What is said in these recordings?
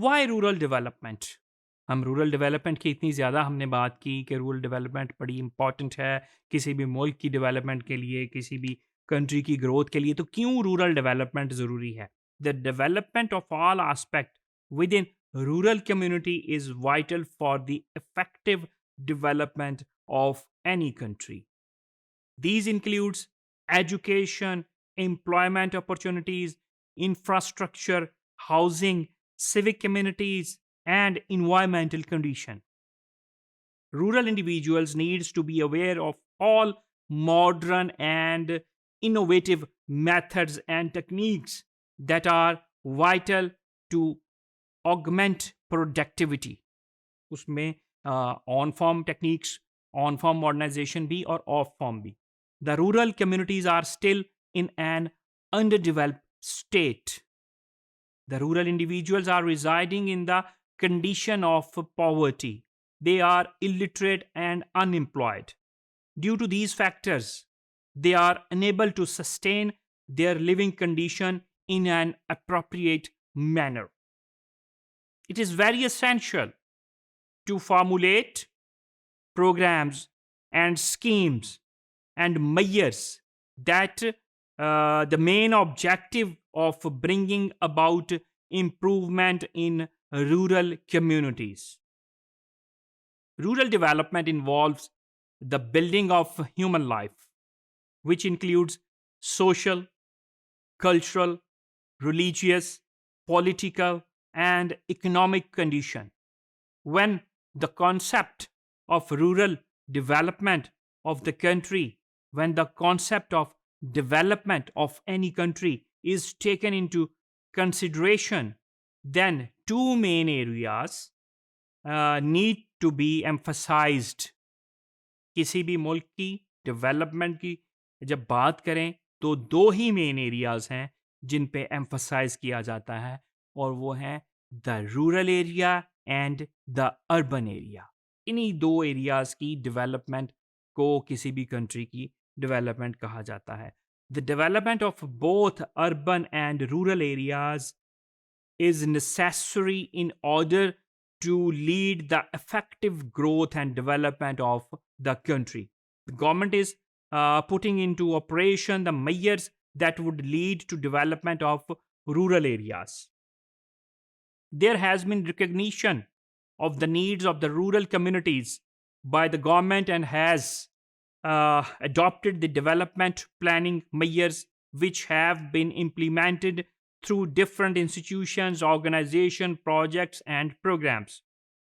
Y rural development? हम rural development की इतनी ज़्यादा हमने बात की कि रूरल डेवलपमेंट बड़ी इंपॉर्टेंट है किसी भी मुल्क की डेवलपमेंट के लिए, किसी भी कंट्री की ग्रोथ के लिए, तो क्यों रूरल डेवलपमेंट ज़रूरी है? The development of all aspect with in rural community is vital for the effective development of any country. These includes education, employment opportunities, infrastructure, housing, civic communities, and environmental condition. Rural individuals needs to be aware of all modern and innovative methods and techniques that are vital to augment productivity. उसमें on farm techniques, on farm modernisation भी और off farm भी. The rural communities are still in an underdeveloped state. The rural individuals are residing in the condition of poverty. They are illiterate and unemployed. Due to these factors, they are unable to sustain their living condition in an appropriate manner. It is very essential to formulate programs and schemes and measures that the main objective of bringing about improvement in rural communities. Rural development involves the building of human life, which includes social, cultural, religious, political, and economic condition. When the concept of rural development of the country, when the concept of development of any country is taken into consideration, then two main areas need to be emphasized. किसी भी मुल्क की development की जब बात करें तो दो ही मेन एरियाज हैं जिन पे एम्फसाइज किया जाता है, और वो हैं the rural area and the urban area. इन्हीं दो एरियाज की डेवलपमेंट को किसी भी कंट्री की डेवलपमेंट कहा जाता है. The development of both urban and rural areas is necessary in order to lead the effective growth and development of the country. The government is putting into operation the measures that would lead to development of rural areas. There has been recognition of the needs of the rural communities by the government and has adopted the development planning measures which have been implemented through different institutions, organization, projects and programs.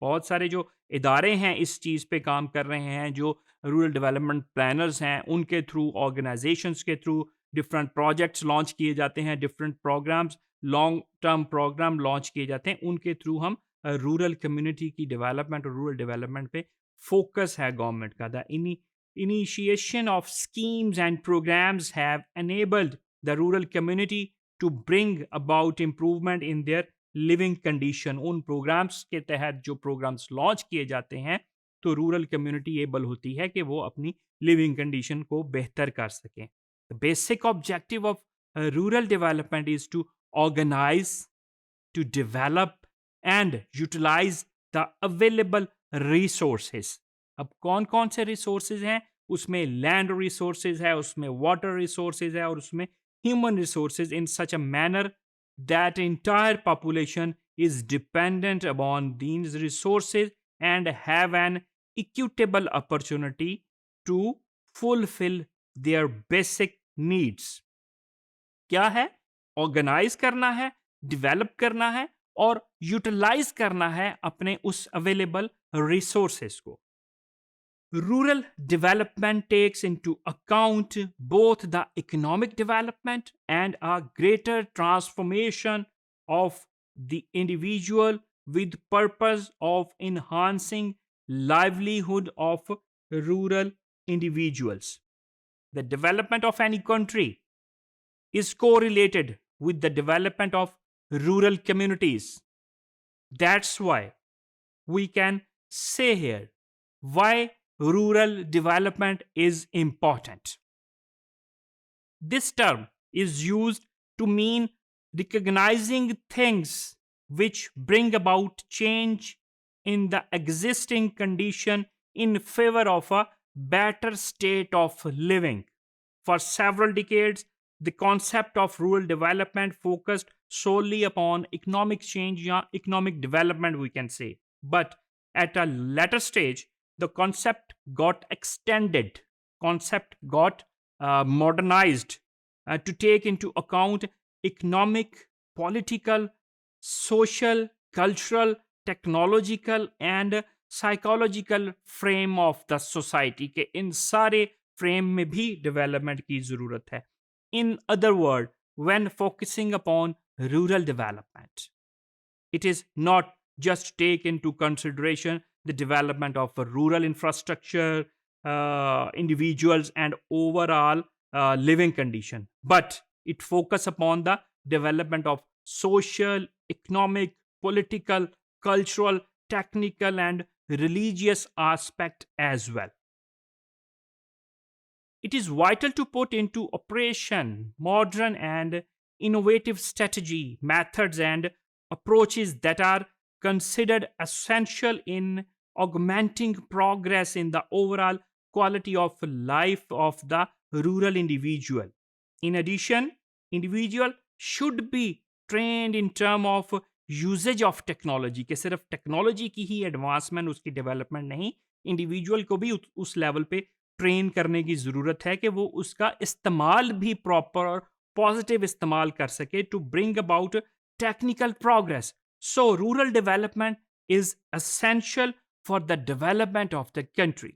बहुत सारे जो इदारे हैं इस चीज़ पे काम कर रहे हैं, जो रूरल डेवलपमेंट प्लानर्स हैं, उनके थ्रू, ऑर्गेनाइजेशंस के थ्रू डिफरेंट प्रोजेक्ट्स लॉन्च किए जाते हैं, different programmes, long term programme launch किए जाते हैं. उनके थ्रू हम रूरल कम्युनिटी की डेवलपमेंट और रूरल डेवलपमेंट पे फोकस है गवर्नमेंट का. The initiation of schemes and programs have enabled the rural community to bring about improvement in their living condition. उन प्रोग्राम्स के तहत जो प्रोग्राम्स लॉन्च किए जाते हैं तो रूरल कम्युनिटी एबल होती है कि वो अपनी लिविंग कंडीशन को बेहतर कर सकें. The basic objective of rural development is to organise, to develop and utilise the available resources. अब कौन कौन से रिसोर्सेज हैं? उसमें लैंड रिसोर्सेज है, उसमें वाटर रिसोर्सेज है और उसमें human resources, in such a manner that entire population is dependent upon these resources and have an equitable opportunity to fulfill their basic needs. क्या है? ऑर्गेनाइज करना है, डेवलप करना है और यूटिलाइज करना है अपने उस अवेलेबल रिसोर्सेस को. Rural development takes into account both the economic development and a greater transformation of the individual with purpose of enhancing livelihood of rural individuals. The development of any country is correlated with the development of rural communities. That's why we can say here why rural development is important. This term is used to mean recognizing things which bring about change in the existing condition in favor of a better state of living. For several decades, the concept of rural development focused solely upon economic change or economic development, we can say. But at a later stage, the concept got extended, concept got modernized to take into account economic, political, social, cultural, technological and psychological frame of the society के इन सारे frame में भी development की ज़रूरत है. In other word, when focusing upon rural development, it is not just take into consideration the development of a rural infrastructure, individuals and overall living condition, but it focus upon the development of social, economic, political, cultural, technical and religious aspect as well. It is vital to put into operation modern and innovative strategy, methods, and approaches that are considered essential in augmenting progress in the overall quality of life of the rural individual. In addition, individual should be trained in terms of usages of technology के सिर्फ technology की ही advancement उसकी development नहीं, individual को भी उस level पे ट्रेन करने की ज़रूरत है कि वो उसका इस्तेमाल भी प्रॉपर और पॉजिटिव इस्तेमाल कर सके to bring about technical progress. So rural development is essential for the development of the country.